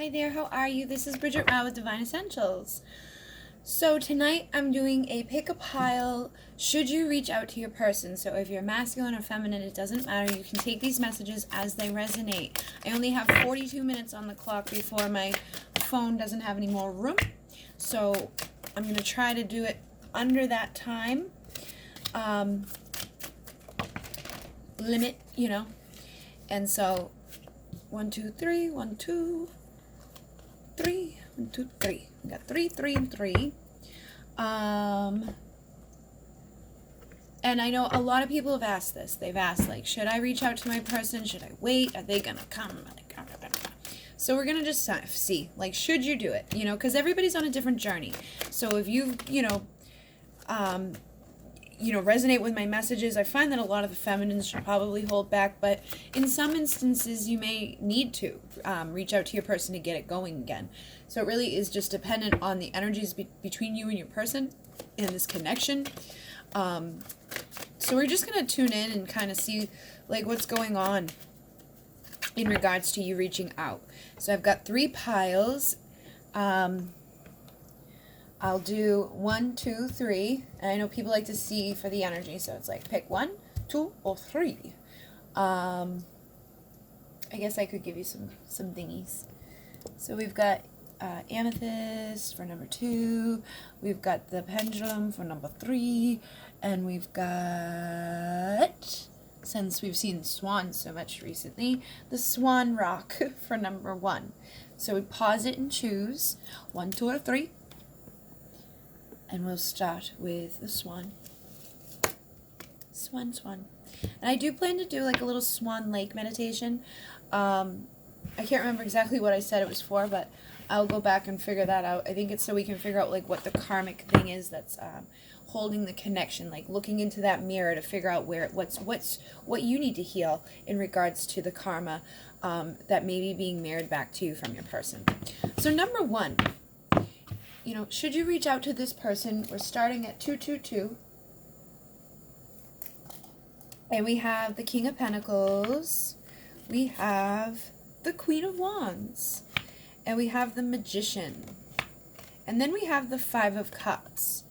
Hi there, how are you? This is Bridget with Divine Essentials. So tonight I'm doing a pick a pile, should you reach out to your person. So if you're masculine or feminine, it doesn't matter. You can take these messages as they resonate. I only have 42 minutes on the clock before my phone doesn't have any more room. So I'm going to try to do it under that time limit, And so 1, 2, 3, 1, 2, 3, 1, 2, 3. We got 3, 3, and 3. And I know a lot of people have asked this. They've asked, like, should I reach out to my person? Should I wait? Are they gonna come? So we're gonna just see, like, should you do it? Because everybody's on a different journey. So if you resonate with my messages, I find that a lot of the feminines should probably hold back, but in some instances you may need to reach out to your person to get it going again. So it really is just dependent on the energies between you and your person and this connection. So we're just going to tune in and kind of see like what's going on in regards to you reaching out. So I've got 3 piles. I'll do 1, 2, 3. And I know people like to see for the energy, so it's like pick 1, 2, or 3. I guess I could give you some thingies. So we've got amethyst for number 2. We've got the pendulum for number 3, and we've got, since we've seen swans so much recently, the swan rock for number 1. So we pause it and choose 1, 2, or 3. And we'll start with the swan. Swan, swan. And I do plan to do like a little swan lake meditation. I can't remember exactly what I said it was for, but I'll go back and figure that out. I think it's so we can figure out like what the karmic thing is that's holding the connection, like looking into that mirror to figure out what you need to heal in regards to the karma that may be being mirrored back to you from your person. So number 1. Should you reach out to this person? We're starting at 222. And we have the King of Pentacles. We have the Queen of Wands. And we have the Magician. And then we have the 5 of Cups.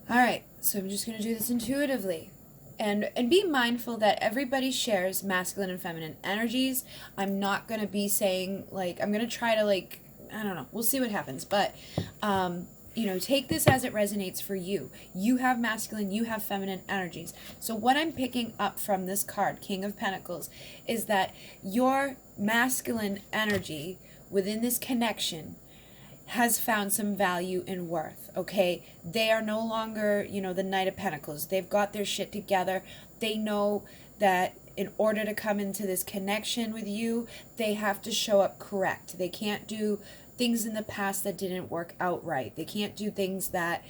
Alright, so I'm just going to do this intuitively. And be mindful that everybody shares masculine and feminine energies. I'm not going to be saying, I'm going to try to, I don't know. We'll see what happens. But, take this as it resonates for you. You have masculine, you have feminine energies. So what I'm picking up from this card, King of Pentacles, is that your masculine energy within this connection has found some value and worth, okay? They are no longer, the Knight of Pentacles. They've got their shit together. They know that in order to come into this connection with you, they have to show up correct. They can't do things in the past that didn't work out right. They can't do things that,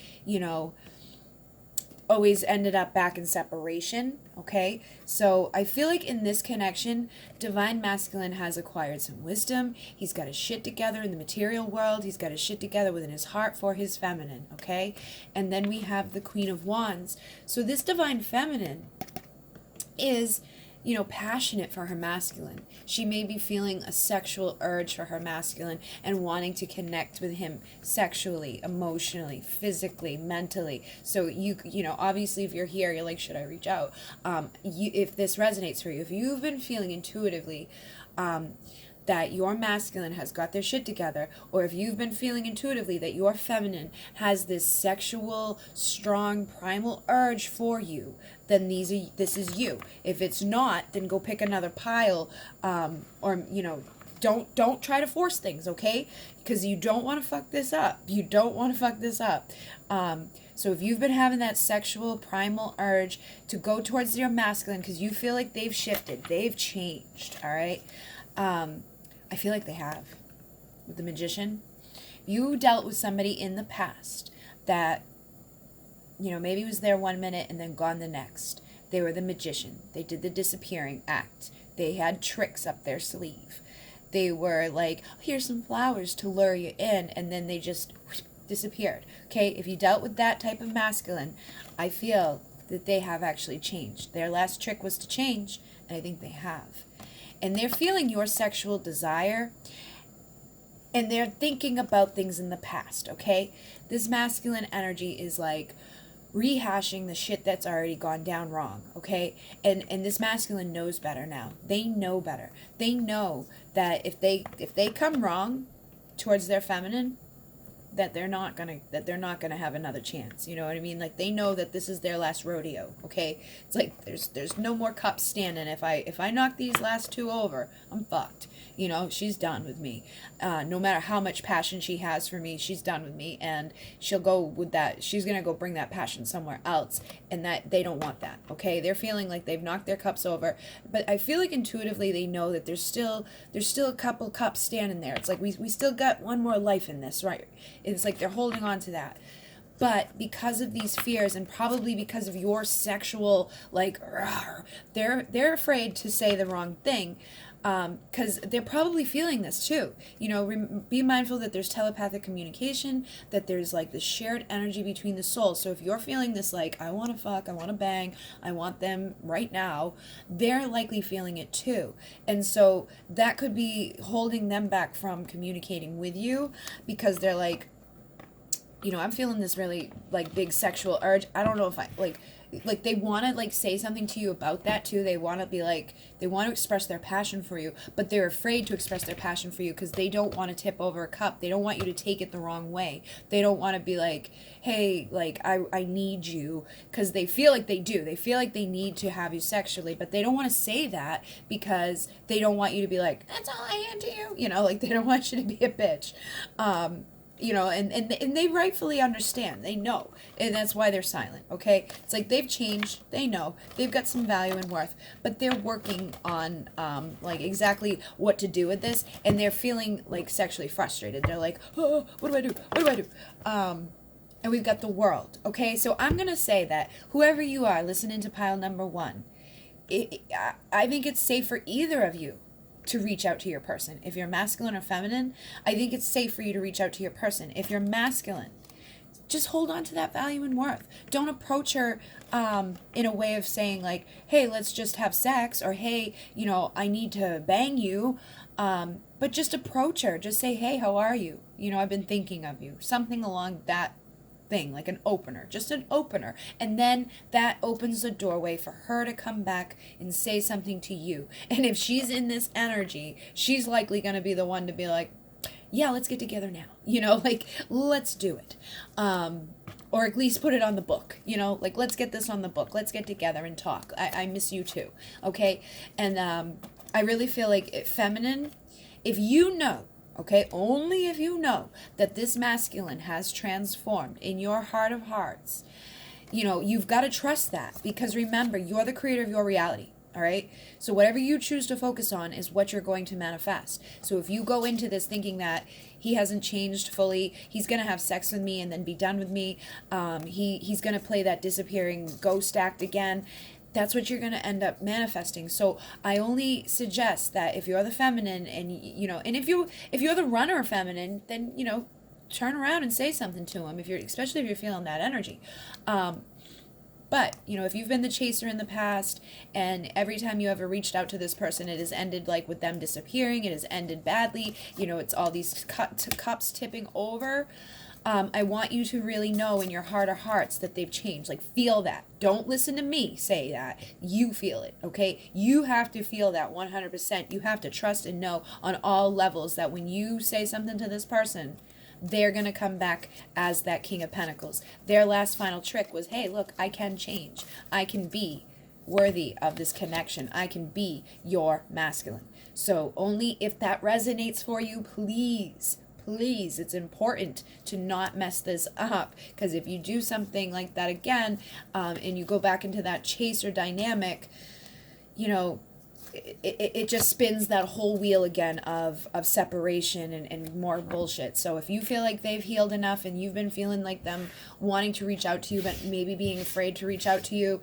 always ended up back in separation, okay? So I feel like in this connection, Divine Masculine has acquired some wisdom. He's got his shit together in the material world. He's got his shit together within his heart for his feminine, okay? And then we have the Queen of Wands. So this Divine Feminine is passionate for her masculine. She may be feeling a sexual urge for her masculine and wanting to connect with him sexually, emotionally, physically, mentally. So obviously if you're here, you're like, should I reach out? If this resonates for you, if you've been feeling intuitively that your masculine has got their shit together, or if you've been feeling intuitively that your feminine has this sexual, strong, primal urge for you, then this is you. If it's not, then go pick another pile, or don't try to force things, okay? Because you don't want to fuck this up. You don't want to fuck this up. So if you've been having that sexual, primal urge to go towards your masculine because you feel like they've shifted, they've changed, all right? I feel like they have. With the Magician, you dealt with somebody in the past that, maybe was there 1 minute and then gone the next. They were the Magician. They did the disappearing act. They had tricks up their sleeve. They were like, here's some flowers to lure you in, and then they just disappeared. Okay, if you dealt with that type of masculine, I feel that they have actually changed. Their last trick was to change, and I think they have. And they're feeling your sexual desire, and they're thinking about things in the past, okay? This masculine energy is like rehashing the shit that's already gone down wrong, okay? And this masculine knows better now. They know better. They know that if they come wrong towards their feminine, that they're not gonna have another chance. You know what I mean? Like, they know that this is their last rodeo. Okay, it's like there's no more cups standing. If I knock these last two over, I'm fucked. You know, she's done with me. No matter how much passion she has for me, she's done with me, and she'll go with that. She's gonna go bring that passion somewhere else, and that they don't want that. Okay, they're feeling like they've knocked their cups over, but I feel like intuitively they know that there's still a couple cups standing there. It's like we still got one more life in this, right? It's like they're holding on to that. But because of these fears, and probably because of your sexual, like, they're afraid to say the wrong thing, because they're probably feeling this too. You know, be mindful that there's telepathic communication, that there's like this shared energy between the souls. So if you're feeling this, like, I want to fuck, I want to bang, I want them right now, they're likely feeling it too. And so that could be holding them back from communicating with you, because they're like, you know, I'm feeling this really, like, big sexual urge. I don't know if I, like they want to, like, say something to you about that too. They want to be like, they want to express their passion for you, but they're afraid to express their passion for you because they don't want to tip over a cup. They don't want you to take it the wrong way. They don't want to be like, hey, like, I need you, because they feel like they do. They feel like they need to have you sexually, but they don't want to say that because they don't want you to be like, that's all I am to you. You know, like, they don't want you to be a bitch. You know, and they rightfully understand. They know. And that's why they're silent, okay? It's like they've changed. They know. They've got some value and worth. But they're working on, like, exactly what to do with this. And they're feeling, like, sexually frustrated. They're like, oh, what do I do? What do I do? And we've got the world, okay? So I'm going to say that whoever you are listening to pile number one, I think it's safe for either of you to reach out to your person. If you're masculine or feminine, I think it's safe for you to reach out to your person. If you're masculine, just hold on to that value and worth. Don't approach her in a way of saying, like, hey, let's just have sex, or hey, you know, I need to bang you. But just approach her. Just say, hey, how are you? You know, I've been thinking of you. Something along that thing, like an opener, just an opener. And then that opens the doorway for her to come back and say something to you. And if she's in this energy, she's likely going to be the one to be like, yeah, let's get together now. You know, like, let's do it. Or at least put it on the book, you know, like, let's get this on the book. Let's get together and talk. I miss you too. Okay. And I really feel like feminine, if you know, okay, only if you know that this masculine has transformed in your heart of hearts, you know, you've got to trust that, because remember, you're the creator of your reality. All right. So whatever you choose to focus on is what you're going to manifest. So if you go into this thinking that he hasn't changed fully, he's going to have sex with me and then be done with me, he's going to play that disappearing ghost act again, that's what you're going to end up manifesting. So I only suggest that if you're the feminine, and, you know, and if you're the runner feminine, then, you know, turn around and say something to him, especially if you're feeling that energy. But, you know, if you've been the chaser in the past, and every time you ever reached out to this person, it has ended, like, with them disappearing, it has ended badly, you know, it's all these cups tipping over, I want you to really know in your heart of hearts that they've changed. Like, feel that. Don't listen to me say that. You feel it, okay? You have to feel that 100%. You have to trust and know on all levels that when you say something to this person, they're going to come back as that King of Pentacles. Their last final trick was, hey, look, I can change. I can be worthy of this connection. I can be your masculine. So only if that resonates for you, please, it's important to not mess this up, because if you do something like that again, and you go back into that chaser dynamic, you know, it just spins that whole wheel again of separation and more bullshit. So if you feel like they've healed enough and you've been feeling like them wanting to reach out to you, but maybe being afraid to reach out to you,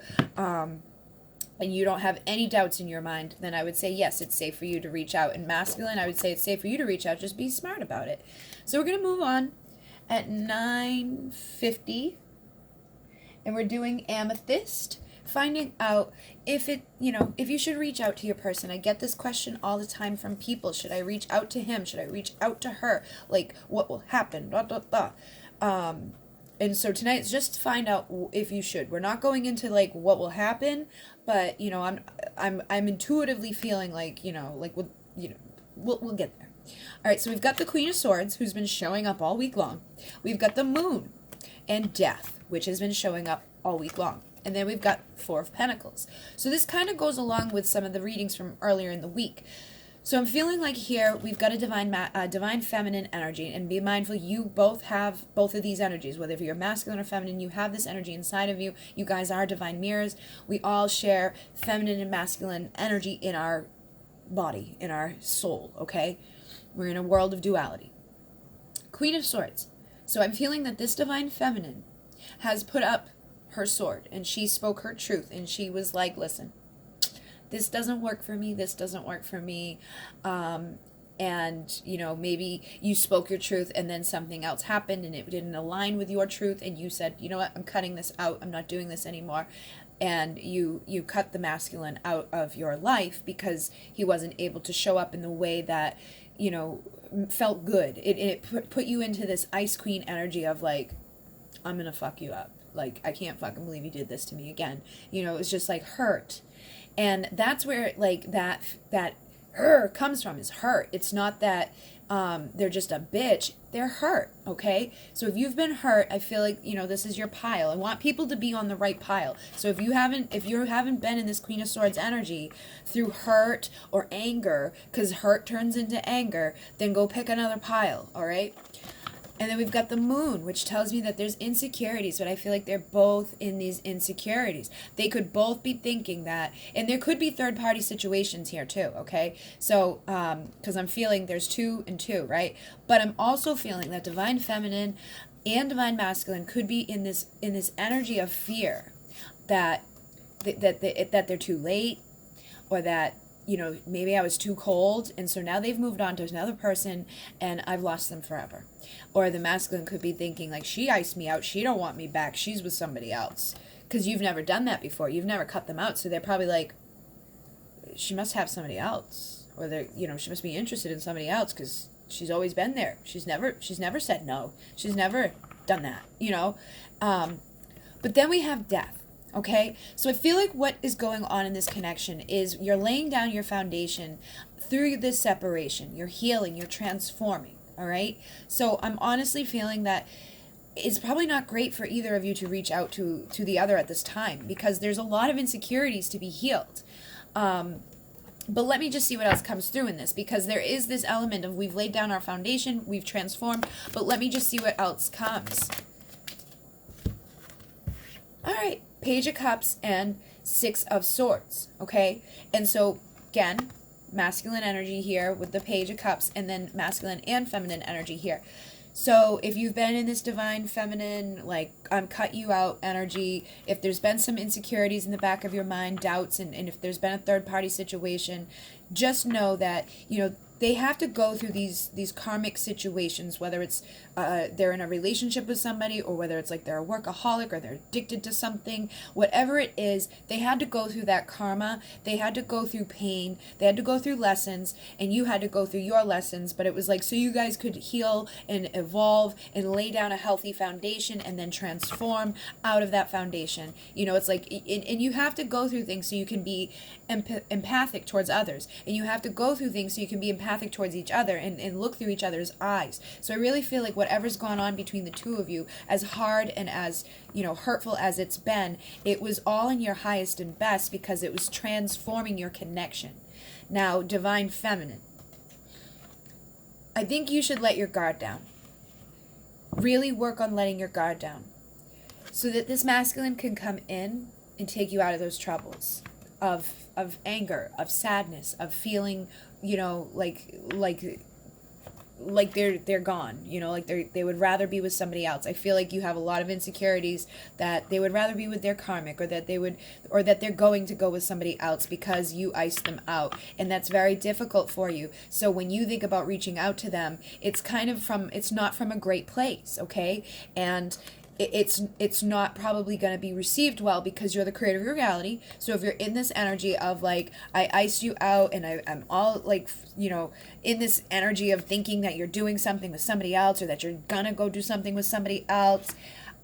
and you don't have any doubts in your mind, then I would say, yes, it's safe for you to reach out. And masculine, I would say it's safe for you to reach out. Just be smart about it. So we're going to move on at 9:50. And we're doing amethyst finding out if if you should reach out to your person. I get this question all the time from people. Should I reach out to him? Should I reach out to her? Like, what will happen? Blah, blah, blah. And so tonight is just to find out if you should. We're not going into like what will happen, but I'm intuitively feeling like, we'll get there. All right, so we've got the Queen of Swords, who's been showing up all week long. We've got the Moon and Death, which has been showing up all week long. And then we've got Four of Pentacles. So this kind of goes along with some of the readings from earlier in the week. So I'm feeling like here we've got a divine feminine energy, and be mindful you both have both of these energies. Whether if you're masculine or feminine, you have this energy inside of you. You guys are divine mirrors. We all share feminine and masculine energy in our body, in our soul, okay? We're in a world of duality. Queen of Swords. So I'm feeling that this divine feminine has put up her sword, and she spoke her truth, and she was like, listen, this doesn't work for me, this doesn't work for me, and maybe you spoke your truth and then something else happened and it didn't align with your truth, and you said, you know what, I'm cutting this out, I'm not doing this anymore, and you cut the masculine out of your life because he wasn't able to show up in the way that felt good. It put you into this Ice Queen energy of like, I'm gonna fuck you up, like, I can't fucking believe you did this to me again. It was just like hurt. And that's where like that her comes from, is hurt. It's not that they're just a bitch, they're hurt, okay? So if you've been hurt, I feel like, this is your pile. I want people to be on the right pile. So if you haven't been in this Queen of Swords energy through hurt or anger, because hurt turns into anger, then go pick another pile, all right? And then we've got the Moon, which tells me that there's insecurities, but I feel like they're both in these insecurities. They could both be thinking that, and there could be third-party situations here too, okay? So, because I'm feeling there's 2 and 2, right? But I'm also feeling that divine feminine and divine masculine could be in this energy of fear that they're too late, or that maybe I was too cold, and so now they've moved on to another person, and I've lost them forever. Or the masculine could be thinking, like, she iced me out, she don't want me back, she's with somebody else. Because you've never done that before, you've never cut them out, so they're probably like, she must have somebody else. Or they're, she must be interested in somebody else, because she's always been there. She's never said no. She's never done that, But then we have Death. Okay, so I feel like what is going on in this connection is you're laying down your foundation through this separation. You're healing, you're transforming, all right? So I'm honestly feeling that it's probably not great for either of you to reach out to the other at this time, because there's a lot of insecurities to be healed. But let me just see what else comes through in this, because there is this element of we've laid down our foundation, we've transformed, but let me just see what else comes. All right. Page of Cups and 6 of Swords, okay? And so, again, masculine energy here with the Page of Cups, and then masculine and feminine energy here. So if you've been in this divine feminine, like, cut you out energy, if there's been some insecurities in the back of your mind, doubts, and if there's been a third-party situation, just know that, they have to go through these karmic situations, whether it's they're in a relationship with somebody, or whether it's like they're a workaholic or they're addicted to something, whatever it is, they had to go through that karma, they had to go through pain, they had to go through lessons, and you had to go through your lessons, but it was like so you guys could heal and evolve and lay down a healthy foundation and then transform out of that foundation. It's like, and you have to go through things so you can be empathic towards others, and you have to go through things so you can be empathic towards each other and look through each other's eyes. So I really feel like whatever's gone on between the two of you, as hard and as hurtful as it's been, it was all in your highest and best, because it was transforming your connection. Now, divine feminine, I think you should let your guard down. Really work on letting your guard down, so that this masculine can come in and take you out of those troubles of anger, of sadness, of feeling, like they're gone, like they would rather be with somebody else. I feel like you have a lot of insecurities that they would rather be with their karmic, or that they're going to go with somebody else because you iced them out, and that's very difficult for you. So when you think about reaching out to them, it's not from a great place, okay? And it's not probably going to be received well because you're the creator of your reality. So if you're in this energy of like, I iced you out and I'm all like, in this energy of thinking that you're doing something with somebody else or that you're gonna go do something with somebody else,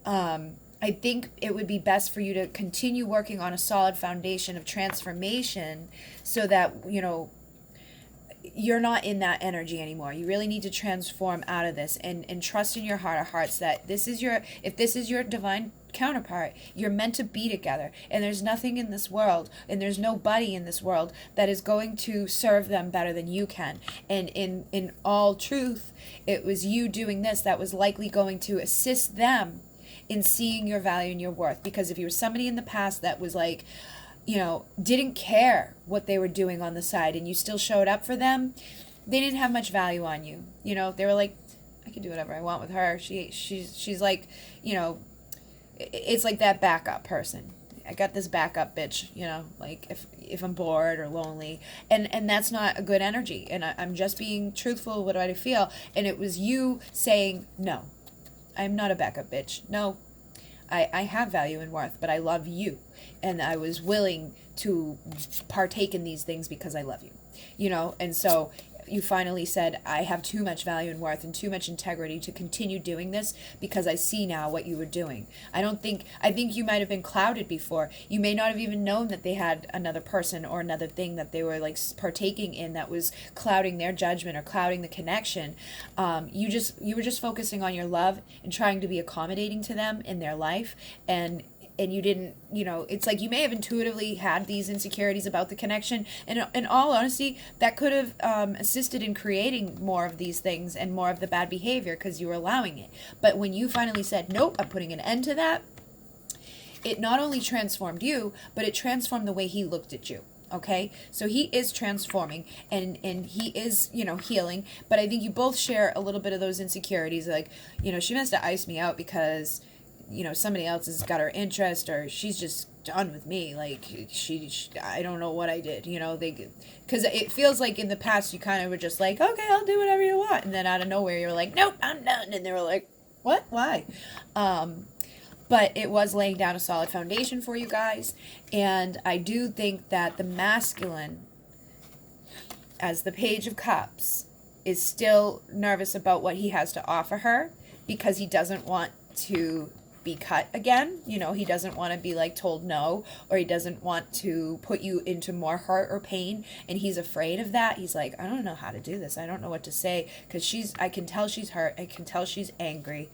I think it would be best for you to continue working on a solid foundation of transformation so that, you're not in that energy anymore. You really need to transform out of this and trust in your heart of hearts that if this is your divine counterpart, you're meant to be together. And there's nothing in this world and there's nobody in this world that is going to serve them better than you can. And in all truth, it was you doing this that was likely going to assist them in seeing your value and your worth. Because if you were somebody in the past that was like, didn't care what they were doing on the side and you still showed up for them, they didn't have much value on you. They were like, I can do whatever I want with her. She's like, it's like that backup person. I got this backup bitch, like if I'm bored or lonely, and that's not a good energy. And I'm just being truthful with what I feel. And it was you saying, no, I'm not a backup bitch. No, I have value and worth, but I love you. And I was willing to partake in these things because I love you, And so you finally said, I have too much value and worth and too much integrity to continue doing this because I see now what you were doing. I think you might have been clouded before. You may not have even known that they had another person or another thing that they were like partaking in that was clouding their judgment or clouding the connection. You were just focusing on your love and trying to be accommodating to them in their life, and you didn't, it's like you may have intuitively had these insecurities about the connection. And in all honesty, that could have assisted in creating more of these things and more of the bad behavior because you were allowing it. But when you finally said, nope, I'm putting an end to that, it not only transformed you, but it transformed the way he looked at you. Okay, so he is transforming and he is, healing. But I think you both share a little bit of those insecurities. Like, she must have iced me out because somebody else has got her interest, or she's just done with me. Like I don't know what I did, because it feels like in the past you kind of were just like, okay, I'll do whatever you want. And then out of nowhere, you're like, nope, I'm done. And they were like, what, why? But it was laying down a solid foundation for you guys. And I do think that the masculine, as the Page of Cups, is still nervous about what he has to offer her because he doesn't want to be cut again. He doesn't want to be like told no, or he doesn't want to put you into more hurt or pain, and he's afraid of that. He's like, I don't know how to do this. I don't know what to say because I can tell she's hurt. I can tell she's angry.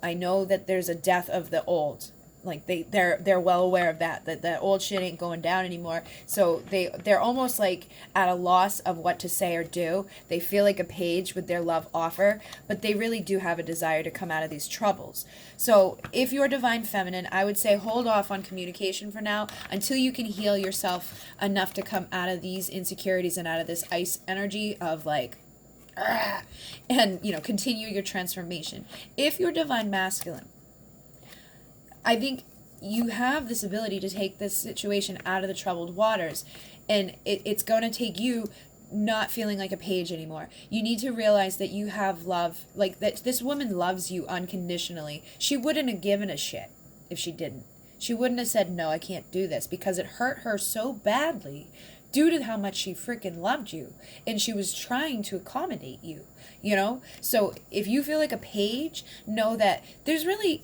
I know that there's a death of the old. Like they're well aware of that the old shit ain't going down anymore. So they're almost like at a loss of what to say or do. They feel like a page with their love offer, but they really do have a desire to come out of these troubles. So if you're divine feminine, I would say hold off on communication for now until you can heal yourself enough to come out of these insecurities and out of this ice energy of like, and continue your transformation. If you're divine masculine, I think you have this ability to take this situation out of the troubled waters, and it's going to take you not feeling like a page anymore. You need to realize that you have love, like that this woman loves you unconditionally. She wouldn't have given a shit if she didn't. She wouldn't have said, no, I can't do this, because it hurt her so badly due to how much she freaking loved you, and she was trying to accommodate you, So if you feel like a page, know that there's really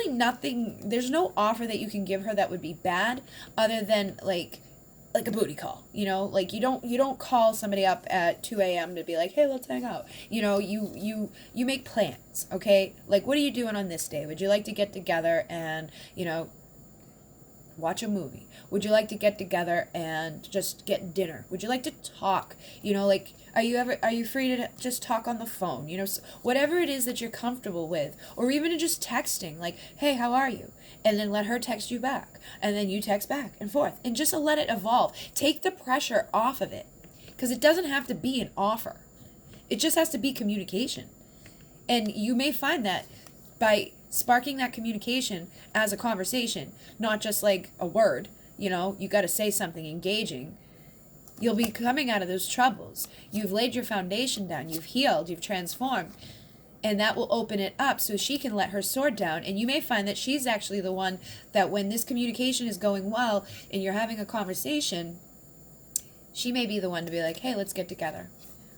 nothing, there's no offer that you can give her that would be bad other than like a booty call, like you don't call somebody up at 2 a.m. to be like, hey, let's hang out. You make plans, okay? Like, what are you doing on this day? Would you like to get together and, watch a movie? Would you like to get together and just get dinner? Would you like to talk? Like, are you free to just talk on the phone? Whatever it is that you're comfortable with, or even just texting, like, hey, how are you? And then let her text you back, and then you text back and forth, and just let it evolve. Take the pressure off of it, because it doesn't have to be an offer. It just has to be communication. And you may find that by sparking that communication as a conversation, not just like a word, you got to say something engaging, you'll be coming out of those troubles. You've laid your foundation down, you've healed, you've transformed. And that will open it up so she can let her sword down. And you may find that she's actually the one that when this communication is going well and you're having a conversation, she may be the one to be like, hey, let's get together.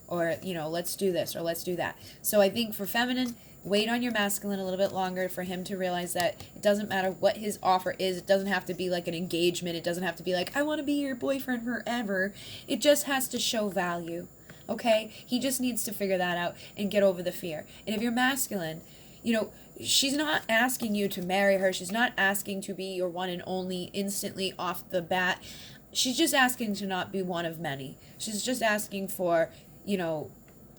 Or, let's do this or let's do that. So I think for feminine, wait on your masculine a little bit longer for him to realize that it doesn't matter what his offer is. It doesn't have to be like an engagement. It doesn't have to be like, I want to be your boyfriend forever. It just has to show value. Okay? He just needs to figure that out and get over the fear. And if you're masculine, she's not asking you to marry her. She's not asking to be your one and only instantly off the bat. She's just asking to not be one of many. She's just asking for,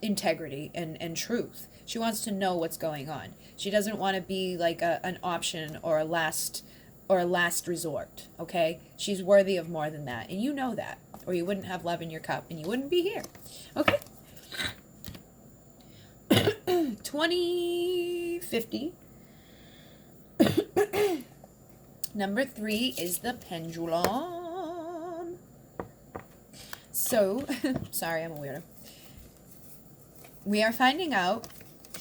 integrity and truth. She wants to know what's going on. She doesn't want to be like an option or a last resort, okay? She's worthy of more than that, and you know that, or you wouldn't have love in your cup, and you wouldn't be here, okay? 2050. Number 3 is the pendulum. So, sorry, I'm a weirdo. We are finding out,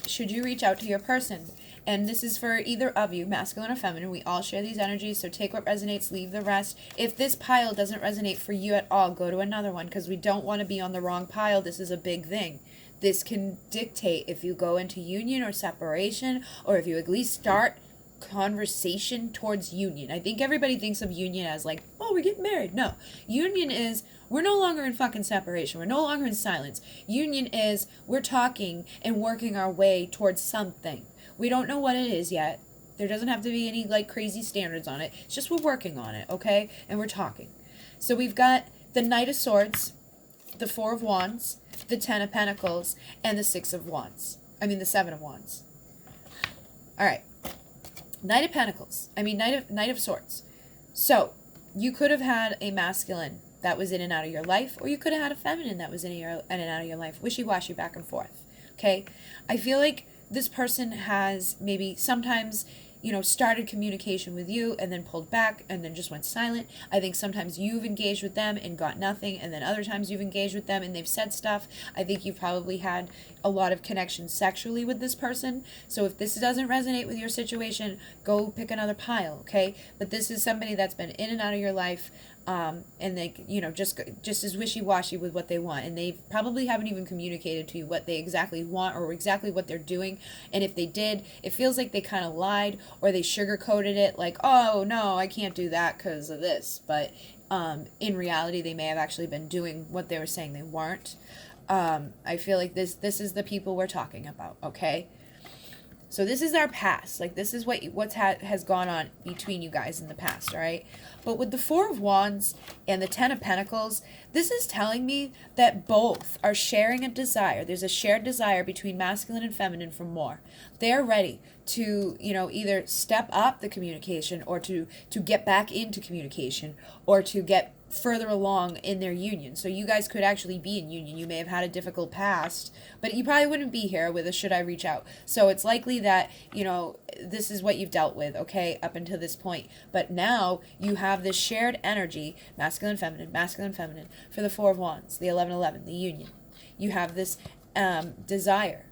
should you reach out to your person? And this is for either of you, masculine or feminine. We all share these energies, so take what resonates, leave the rest. If this pile doesn't resonate for you at all, go to another one, because we don't want to be on the wrong pile. This is a big thing. This can dictate if you go into union or separation, or if you at least start conversation towards union. I think everybody thinks of union as like, oh, we're getting married. No. Union is, we're no longer in fucking separation. We're no longer in silence. Union is, we're talking and working our way towards something. We don't know what it is yet. There doesn't have to be any like crazy standards on it. It's just we're working on it, okay? And we're talking. So we've got the Knight of Swords, the Four of Wands, the Ten of Pentacles, and the Six of Wands. I mean the Seven of Wands. All right. Knight of Pentacles. Knight of Swords. So you could have had a masculine that was in and out of your life, or you could have had a feminine that was in and out of your life. Wishy-washy back and forth. Okay? I feel like this person has maybe sometimes, started communication with you and then pulled back and then just went silent. I think sometimes you've engaged with them and got nothing, and then other times you've engaged with them and they've said stuff. I think you've probably had a lot of connection sexually with this person. So if this doesn't resonate with your situation, go pick another pile, okay? But this is somebody that's been in and out of your life, and they, just as wishy-washy with what they want, and they probably haven't even communicated to you what they exactly want or exactly what they're doing. And if they did, it feels like they kind of lied, or they sugar-coated it like, oh no, I can't do that because of this, but in reality they may have actually been doing what they were saying they weren't. I feel like this is the people we're talking about, okay? So this is our past. Like, this is what's has gone on between you guys in the past, all right? But with the Four of Wands and the Ten of Pentacles, this is telling me that both are sharing a desire. There's a shared desire between masculine and feminine for more. They're ready to, either step up the communication, or to get back into communication, or to get further along in their union. So you guys could actually be in union. You may have had a difficult past, but you probably wouldn't be here with a should I reach out. So it's likely that, this is what you've dealt with, okay, up until this point. But now you have this shared energy, masculine, feminine, for the Four of Wands, the 11-11, the union. You have this desire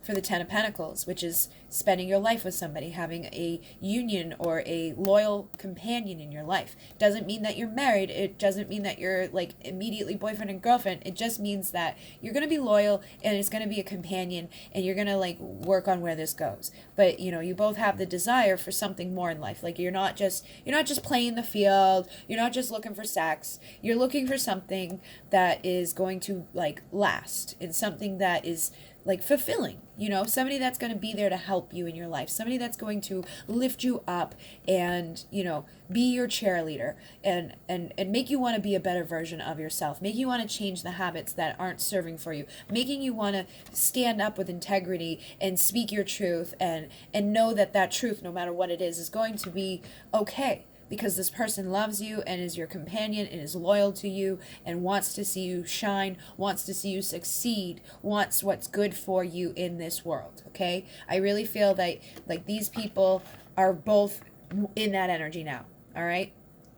for the Ten of Pentacles, which is spending your life with somebody, having a union or a loyal companion in your life. Doesn't mean that you're married. It doesn't mean that you're like immediately boyfriend and girlfriend. It just means that you're going to be loyal, and it's going to be a companion, and you're going to like work on where this goes. But you both have the desire for something more in life. Like you're not just playing the field. You're not just looking for sex. You're looking for something that is going to like last, and something that is like fulfilling, somebody that's going to be there to help you in your life, somebody that's going to lift you up and, be your cheerleader and make you want to be a better version of yourself, make you want to change the habits that aren't serving for you, making you want to stand up with integrity and speak your truth and know that truth, no matter what it is going to be okay. Because this person loves you and is your companion and is loyal to you and wants to see you shine, wants to see you succeed, wants what's good for you in this world, okay? I really feel that like these people are both in that energy now, all right?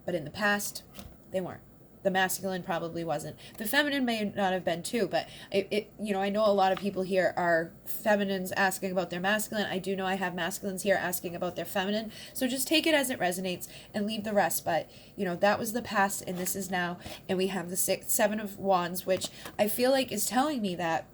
But in the past, they weren't. The masculine probably wasn't. The feminine may not have been too, but I know a lot of people here are feminines asking about their masculine. I do know I have masculines here asking about their feminine. So just take it as it resonates and leave the rest. But, that was the past and this is now. And we have the Seven of Wands, which I feel like is telling me that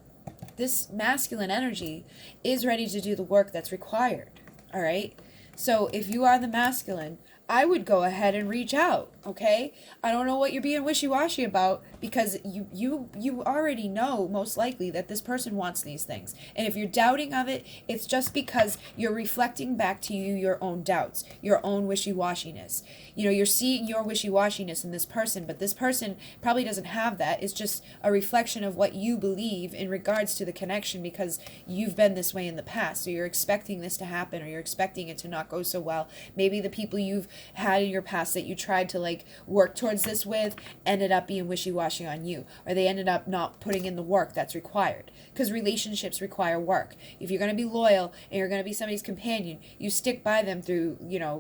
this masculine energy is ready to do the work that's required. All right. So if you are the masculine, I would go ahead and reach out, okay? I don't know what you're being wishy-washy about, because you already know most likely that this person wants these things. And if you're doubting of it, it's just because you're reflecting back to you your own doubts, your own wishy-washiness. You're seeing your wishy-washiness in this person, but this person probably doesn't have that. It's just a reflection of what you believe in regards to the connection, because you've been this way in the past. So you're expecting this to happen, or you're expecting it to not go so well. Maybe the people you've had in your past that you tried to work towards this with ended up being wishy-washy on you, or they ended up not putting in the work that's required, because relationships require work. If you're going to be loyal and you're going to be somebody's companion, you stick by them through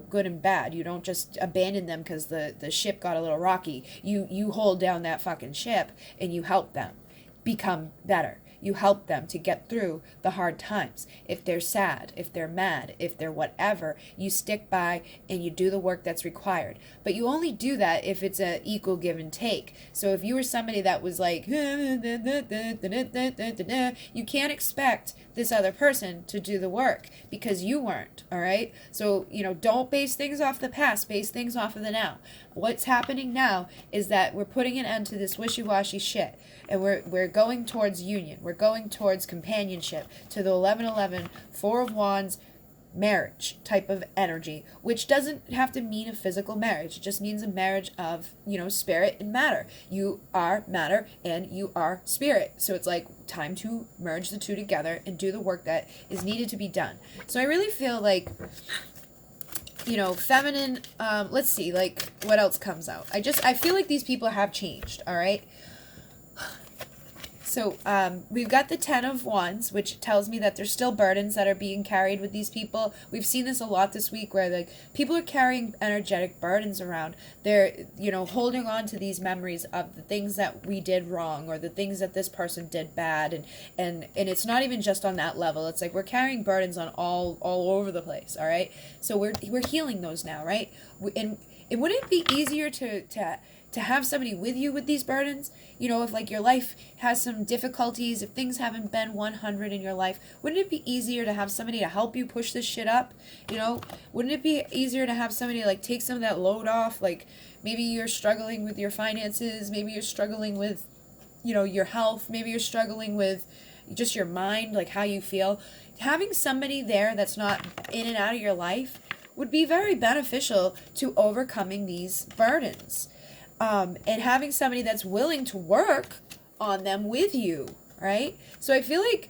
good and bad. You don't just abandon them because the ship got a little rocky. You hold down that fucking ship and you help them become better. You help them to get through the hard times. If they're sad, if they're mad, if they're whatever, you stick by and you do the work that's required. But you only do that if it's an equal give and take. So if you were somebody that was like, you can't expect this other person to do the work because you weren't, all right? So, don't base things off the past, base things off of the now. What's happening now is that we're putting an end to this wishy-washy shit, and we're going towards union. We're going towards companionship, to the 1111, Four of Wands, marriage type of energy, which doesn't have to mean a physical marriage. It just means a marriage of, spirit and matter. You are matter and you are spirit. So it's like time to merge the two together and do the work that is needed to be done. So I really feel like, feminine, let's see, what else comes out. I feel like these people have changed, all right? So we've got the Ten of Wands, which tells me that there's still burdens that are being carried with these people. We've seen this a lot this week, where people are carrying energetic burdens around. They're, holding on to these memories of the things that we did wrong, or the things that this person did bad, and it's not even just on that level. It's like we're carrying burdens on all over the place. All right, so we're healing those now, right? And it wouldn't be easier to have somebody with you with these burdens. If your life has some difficulties, if things haven't been 100 in your life, wouldn't it be easier to have somebody to help you push this shit up? Wouldn't it be easier to have somebody take some of that load off? Maybe you're struggling with your finances, maybe you're struggling with your health, maybe you're struggling with just your mind, how you feel. Having somebody there that's not in and out of your life would be very beneficial to overcoming these burdens. And having somebody that's willing to work on them with you, right? So I feel like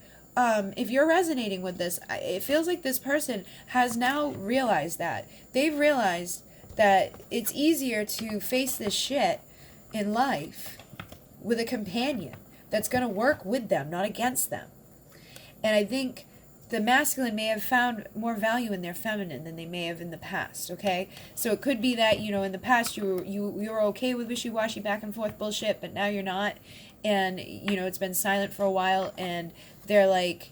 if you're resonating with this, it feels like this person has now realized that. They've realized that it's easier to face this shit in life with a companion that's going to work with them, not against them. And I think the masculine may have found more value in their feminine than they may have in the past, okay? So it could be that, in the past you were okay with wishy-washy back and forth bullshit, but now you're not. And, it's been silent for a while, and they're like,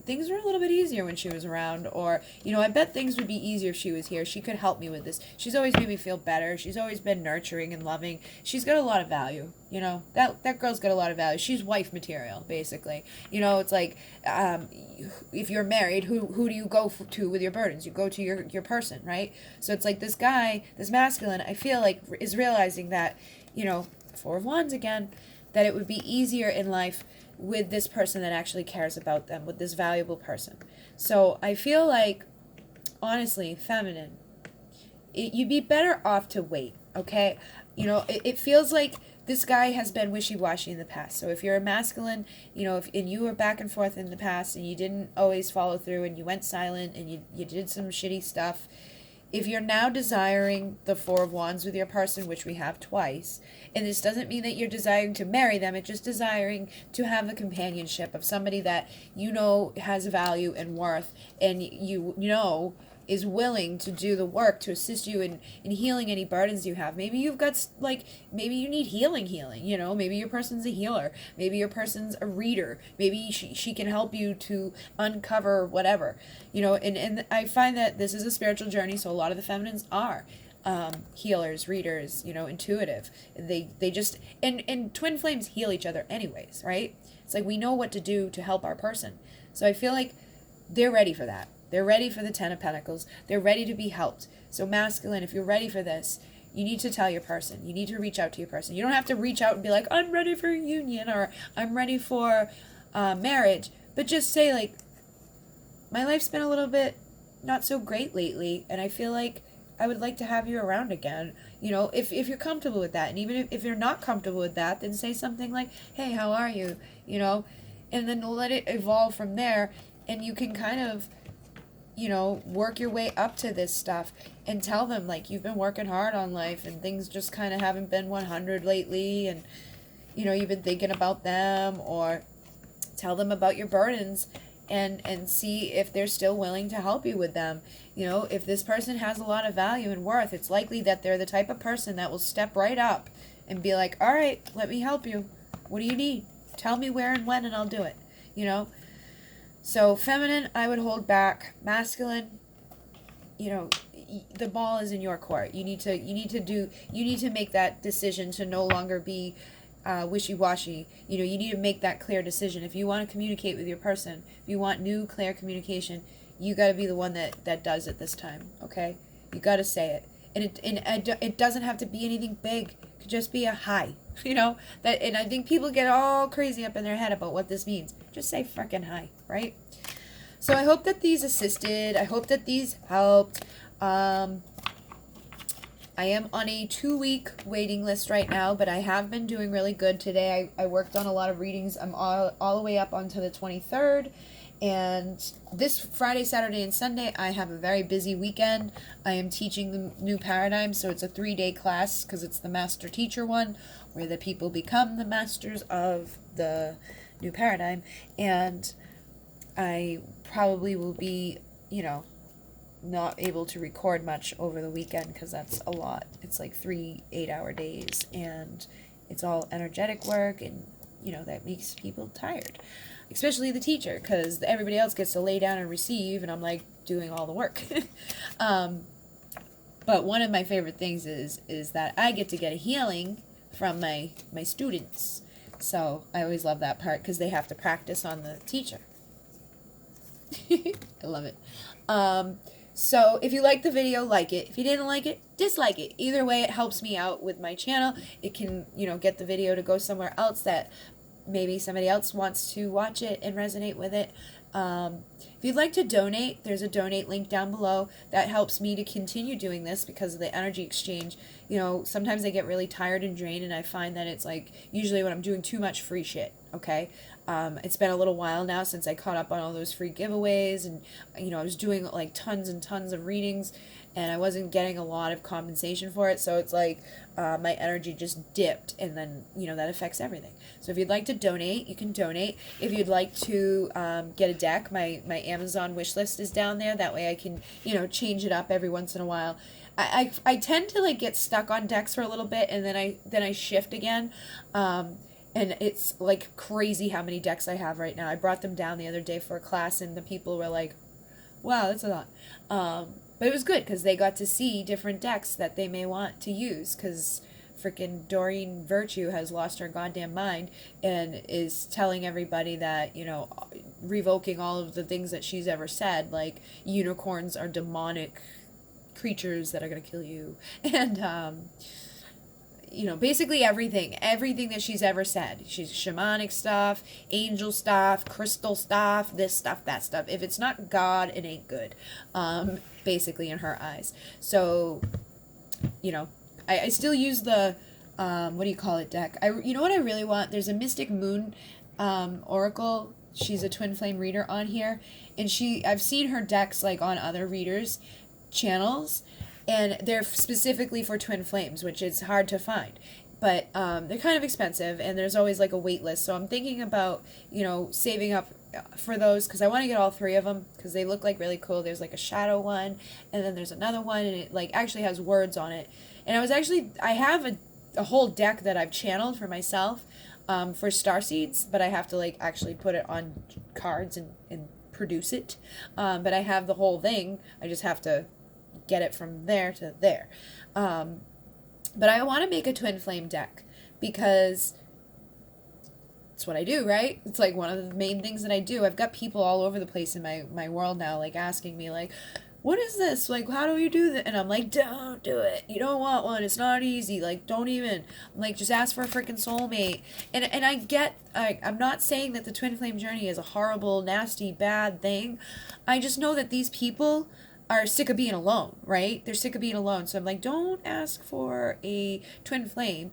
things were a little bit easier when she was around, or, I bet things would be easier if she was here. She could help me with this. She's always made me feel better. She's always been nurturing and loving. She's got a lot of value, that girl's got a lot of value. She's wife material, basically. It's like, if you're married, who do you go to with your burdens? You go to your person, right? So it's like this guy, this masculine, I feel like is realizing that, Four of Wands again, that it would be easier in life with this person that actually cares about them, with this valuable person. So I feel like, honestly, feminine, you'd be better off to wait, okay? It feels like this guy has been wishy-washy in the past. So if you're a masculine, and you were back and forth in the past and you didn't always follow through and you went silent and you did some shitty stuff, if you're now desiring the Four of Wands with your person, which we have twice, and this doesn't mean that you're desiring to marry them, it's just desiring to have the companionship of somebody that has value and worth, and is willing to do the work to assist you in healing any burdens you have. Maybe you've got, like, maybe you need healing, you know, maybe your person's a healer, maybe your person's a reader, maybe she can help you to uncover whatever, you know, and I find that this is a spiritual journey, so a lot of the feminines are healers, readers, you know, intuitive. They just, and twin flames heal each other anyways, right? It's like we know what to do to help our person. So I feel like they're ready for that. They're ready for the Ten of Pentacles. They're ready to be helped. So masculine, if you're ready for this, you need to tell your person. You need to reach out to your person. You don't have to reach out and be like, I'm ready for a union, or I'm ready for marriage. But just say, like, my life's been a little bit not so great lately, and I feel like I would like to have you around again. You know, if you're comfortable with that. And even if you're not comfortable with that, then say something like, hey, how are you? You know, and then let it evolve from there. And you can kind of, you know, work your way up to this stuff and tell them, like, you've been working hard on life and things just kind of haven't been 100 lately. And, you know, you've been thinking about them, or tell them about your burdens. And see if they're still willing to help you with them. You know, if this person has a lot of value and worth, it's likely that they're the type of person that will step right up and be like, all right, let me help you. What do you need? Tell me where and when, and I'll do it. You know? So feminine, I would hold back. Masculine, you know, the ball is in your court. You need to make that decision to no longer be wishy-washy. You know, you need to make that clear decision. If you want to communicate with your person, if you want new, clear communication, you got to be the one that does it this time, okay? You got to say it. And it doesn't have to be anything big. It could just be a hi, you know? And I think people get all crazy up in their head about what this means. Just say frickin' hi, right? So I hope that these assisted. I hope that these helped. I am on a 2-week waiting list right now, but I have been doing really good today. I worked on a lot of readings. I'm all the way up onto the 23rd. And this Friday, Saturday, and Sunday, I have a very busy weekend. I am teaching the new paradigm, so it's a 3-day class because it's the master teacher one, where the people become the masters of the new paradigm. And I probably will be, you know, not able to record much over the weekend because that's a lot. It's like 3 8-hour days, and it's all energetic work, and you know that makes people tired, especially the teacher, because everybody else gets to lay down and receive, and I'm like doing all the work. But one of my favorite things is that I get to get a healing from my students, so I always love that part because they have to practice on the teacher. I love it. So if you liked the video, like it. If you didn't like it, dislike it. Either way, it helps me out with my channel. It can, you know, get the video to go somewhere else that maybe somebody else wants to watch it and resonate with it. If you'd like to donate, there's a donate link down below. That helps me to continue doing this because of the energy exchange. You know, sometimes I get really tired and drained, and I find that it's like usually when I'm doing too much free shit, okay? It's been a little while now since I caught up on all those free giveaways, and, you know, I was doing like tons and tons of readings, and I wasn't getting a lot of compensation for it, so it's like my energy just dipped, and then, you know, that affects everything. So if you'd like to donate, you can donate. If you'd like to get a deck, my Amazon wish list is down there. That way I can, you know, change it up every once in a while. I tend to like get stuck on decks for a little bit, and then I shift again. And it's like crazy how many decks I have right now. I brought them down the other day for a class, and the people were like, wow, that's a lot. But it was good because they got to see different decks that they may want to use, because freaking Doreen Virtue has lost her goddamn mind and is telling everybody that, you know, revoking all of the things that she's ever said, like unicorns are demonic creatures that are going to kill you. And, you know, basically everything that she's ever said. She's shamanic stuff, angel stuff, crystal stuff, this stuff, that stuff. If it's not God, it ain't good, basically in her eyes. So, you know, I still use the, what do you call it, deck. You know what I really want? There's a Mystic Moon Oracle. She's a twin flame reader on here. And I've seen her decks like on other readers' channels. And they're specifically for twin flames, which is hard to find. but they're kind of expensive, and there's always like a wait list. So I'm thinking about, saving up for those, because I want to get all three of them, because they look like really cool. There's like a shadow one, and then there's another one, and it like actually has words on it. And I have a whole deck that I've channeled for myself, for star seeds, but I have to like actually put it on cards and produce it. But I have the whole thing. I just have to get it from there to there. But I want to make a twin flame deck, because it's what I do, right? It's like one of the main things that I do. I've got people all over the place in my world now, like asking me like, what is this? Like, how do you do that? And I'm like, don't do it. You don't want one. It's not easy. Like, don't even. I'm like, just ask for a freaking soulmate. And I get, I'm not saying that the twin flame journey is a horrible, nasty, bad thing. I just know that these people are sick of being alone, right? They're sick of being alone. So I'm like, don't ask for a twin flame,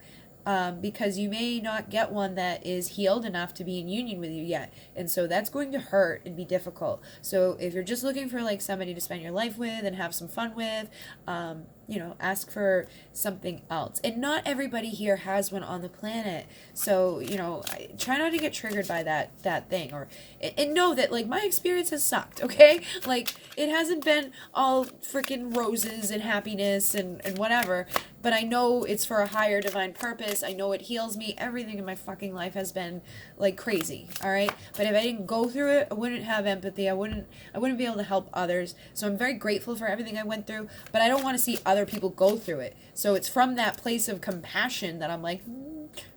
because you may not get one that is healed enough to be in union with you yet. And so that's going to hurt and be difficult. So if you're just looking for like somebody to spend your life with and have some fun with, ask for something else. And not everybody here has one on the planet. So, try not to get triggered by that thing, and know that like my experience has sucked, okay? Like it hasn't been all freaking roses and happiness and whatever, but I know it's for a higher divine purpose. I know it heals me. Everything in my fucking life has been like crazy, all right? But if I didn't go through it, I wouldn't have empathy. I wouldn't be able to help others. So I'm very grateful for everything I went through, but I don't want to see other people go through it. So it's from that place of compassion that I'm like,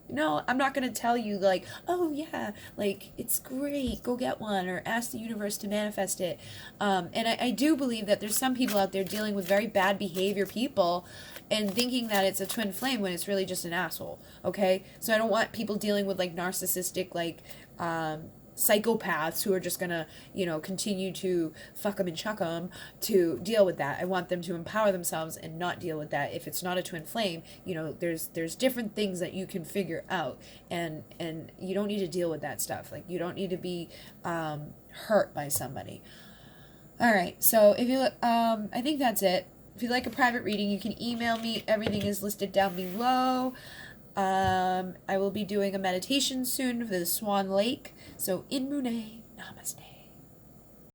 no, I'm not going to tell you like, oh yeah, like it's great, go get one, or ask the universe to manifest it. And I do believe that there's some people out there dealing with very bad behavior people and thinking that it's a twin flame when it's really just an asshole. Okay. So I don't want people dealing with like narcissistic, like, psychopaths who are just gonna, continue to fuck them and chuck them, to deal with that. I want them to empower themselves and not deal with that. If it's not a twin flame, there's different things that you can figure out, and you don't need to deal with that stuff. Like you don't need to be hurt by somebody. All right, so if you I think that's it. If you'd like a private reading, you can email me. Everything is listed down below. I will be doing a meditation soon for the Swan Lake. So, in Mune, namaste.